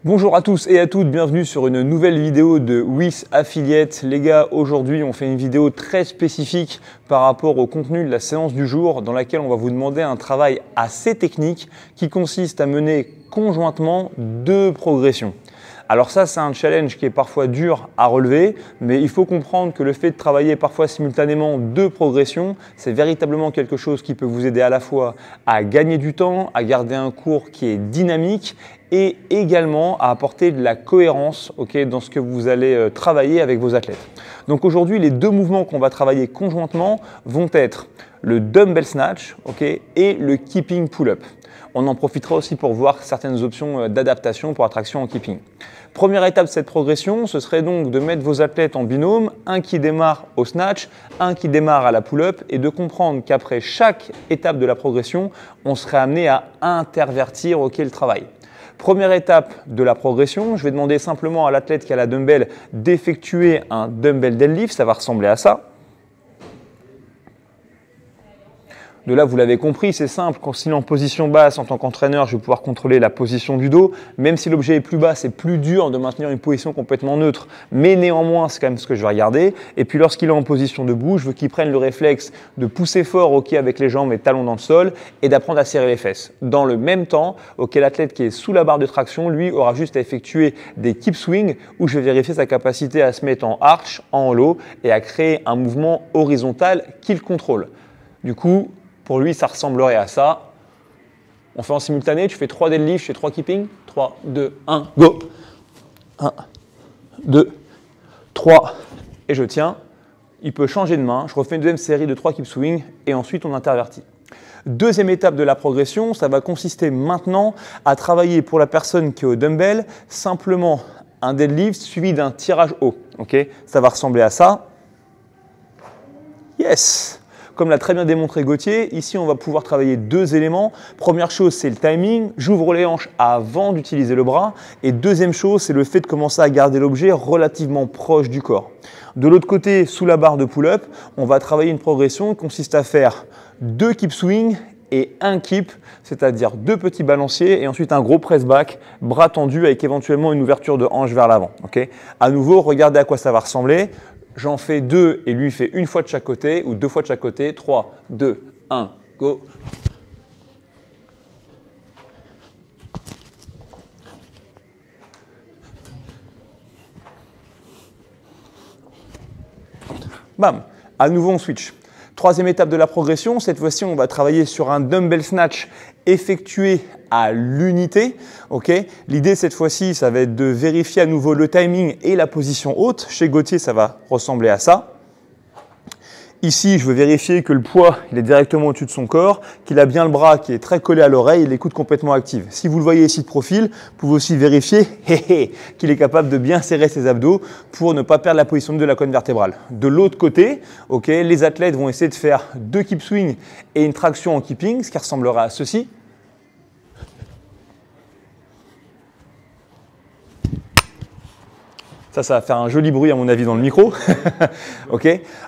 Bonjour à tous et à toutes, bienvenue sur une nouvelle vidéo de WIS Affiliate. Les gars, aujourd'hui on fait une vidéo très spécifique par rapport au contenu de la séance du jour dans laquelle on va vous demander un travail assez technique qui consiste à mener conjointement deux progressions. Alors ça, c'est un challenge qui est parfois dur à relever, mais il faut comprendre que le fait de travailler parfois simultanément deux progressions, c'est véritablement quelque chose qui peut vous aider à la fois à gagner du temps, à garder un cours qui est dynamique et également à apporter de la cohérence dans ce que vous allez travailler avec vos athlètes. Donc aujourd'hui, les deux mouvements qu'on va travailler conjointement vont être le dumbbell snatch et le keeping pull-up. On en profitera aussi pour voir certaines options d'adaptation pour attraction en keeping. Première étape de cette progression, ce serait donc de mettre vos athlètes en binôme, un qui démarre au snatch, un qui démarre à la pull-up et de comprendre qu'après chaque étape de la progression, on serait amené à intervertir le travail. Première étape de la progression, je vais demander simplement à l'athlète qui a la dumbbell d'effectuer un dumbbell deadlift, ça va ressembler à ça. De là, vous l'avez compris, c'est simple, quand il est en position basse en tant qu'entraîneur, je vais pouvoir contrôler la position du dos. Même si l'objet est plus bas, c'est plus dur de maintenir une position complètement neutre, mais néanmoins, c'est quand même ce que je vais regarder. Et puis lorsqu'il est en position debout, je veux qu'il prenne le réflexe de pousser fort avec les jambes et talons dans le sol et d'apprendre à serrer les fesses. Dans le même temps, l'athlète qui est sous la barre de traction, lui, aura juste à effectuer des keep swing où je vais vérifier sa capacité à se mettre en arch, en hollow et à créer un mouvement horizontal qu'il contrôle. Du coup, pour lui, ça ressemblerait à ça. On fait en simultané, tu fais 3 deadlifts, je fais 3 keeping. 3, 2, 1, go. 1, 2, 3, et je tiens. Il peut changer de main. Je refais une deuxième série de 3 keep swing et ensuite on intervertit. Deuxième étape de la progression, ça va consister maintenant à travailler pour la personne qui est au dumbbell, simplement un deadlift suivi d'un tirage haut. Ça va ressembler à ça. Yes! Comme l'a très bien démontré Gauthier, ici on va pouvoir travailler deux éléments. Première chose, c'est le timing. J'ouvre les hanches avant d'utiliser le bras. Et deuxième chose, c'est le fait de commencer à garder l'objet relativement proche du corps. De l'autre côté, sous la barre de pull-up, on va travailler une progression qui consiste à faire 2 keep swing et un keep, c'est-à-dire 2 petits balanciers et ensuite un gros press back, bras tendus avec éventuellement une ouverture de hanche vers l'avant. À nouveau, regardez à quoi ça va ressembler. J'en fais 2 et lui fait une fois de chaque côté ou 2 fois de chaque côté. 3, 2, 1, go. Bam. À nouveau, on switch. Troisième étape de la progression, cette fois-ci, on va travailler sur un dumbbell snatch effectué à l'unité. L'idée, cette fois-ci, ça va être de vérifier à nouveau le timing et la position haute. Chez Gauthier, ça va ressembler à ça. Ici, je veux vérifier que le poids il est directement au-dessus de son corps, qu'il a bien le bras qui est très collé à l'oreille et les coudes complètement actifs. Si vous le voyez ici de profil, vous pouvez aussi vérifier qu'il est capable de bien serrer ses abdos pour ne pas perdre la position de la colonne vertébrale. De l'autre côté, les athlètes vont essayer de faire 2 keep swing et une traction en keeping, ce qui ressemblera à ceci. Ça va faire un joli bruit à mon avis dans le micro.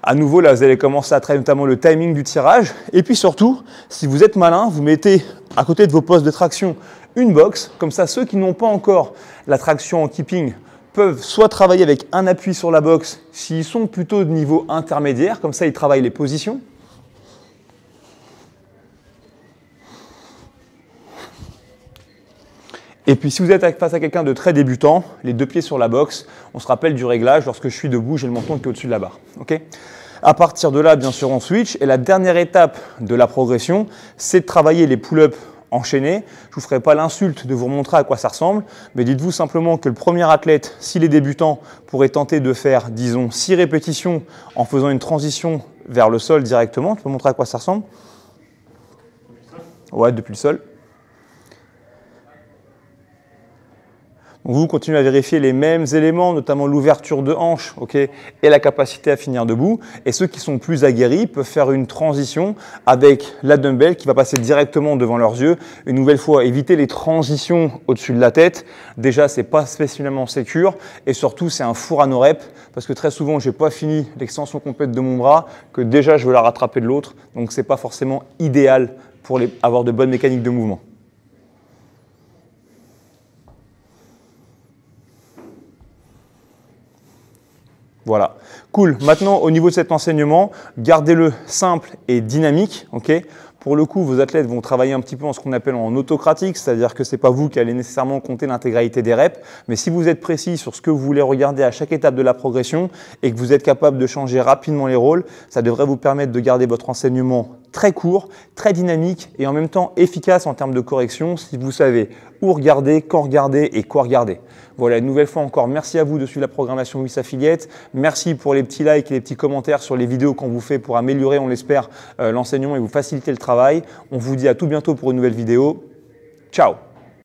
À nouveau, là, vous allez commencer à travailler notamment le timing du tirage. Et puis surtout, si vous êtes malin, vous mettez à côté de vos postes de traction une box. Comme ça, ceux qui n'ont pas encore la traction en keeping peuvent soit travailler avec un appui sur la box s'ils sont plutôt de niveau intermédiaire. Comme ça, ils travaillent les positions. Et puis si vous êtes face à quelqu'un de très débutant, les 2 pieds sur la box, on se rappelle du réglage, lorsque je suis debout, j'ai le menton qui est au-dessus de la barre. À partir de là, bien sûr, on switch. Et la dernière étape de la progression, c'est de travailler les pull-ups enchaînés. Je ne vous ferai pas l'insulte de vous montrer à quoi ça ressemble, mais dites-vous simplement que le premier athlète, s'il est débutant, pourrait tenter de faire, disons, 6 répétitions en faisant une transition vers le sol directement. Tu peux montrer à quoi ça ressemble? Ouais, depuis le sol. Vous continuez à vérifier les mêmes éléments, notamment l'ouverture de hanche et la capacité à finir debout. Et ceux qui sont plus aguerris peuvent faire une transition avec la dumbbell qui va passer directement devant leurs yeux. Une nouvelle fois, évitez les transitions au-dessus de la tête. Déjà, ce n'est pas spécialement sécure et surtout, c'est un four à nos reps parce que très souvent, je n'ai pas fini l'extension complète de mon bras, que déjà, je veux la rattraper de l'autre. Donc, ce n'est pas forcément idéal pour avoir de bonnes mécaniques de mouvement. Voilà, cool. Maintenant, au niveau de cet enseignement, gardez-le simple et dynamique. Okay, pour le coup, vos athlètes vont travailler un petit peu en ce qu'on appelle en autocratique, c'est-à-dire que ce n'est pas vous qui allez nécessairement compter l'intégralité des reps, mais si vous êtes précis sur ce que vous voulez regarder à chaque étape de la progression et que vous êtes capable de changer rapidement les rôles, ça devrait vous permettre de garder votre enseignement très court, très dynamique et en même temps efficace en termes de correction si vous savez où regarder, quand regarder et quoi regarder. Voilà, une nouvelle fois encore, merci à vous de suivre la programmation WIS Affiliate. Merci pour les petits likes et les petits commentaires sur les vidéos qu'on vous fait pour améliorer, on l'espère, l'enseignement et vous faciliter le travail. On vous dit à tout bientôt pour une nouvelle vidéo. Ciao!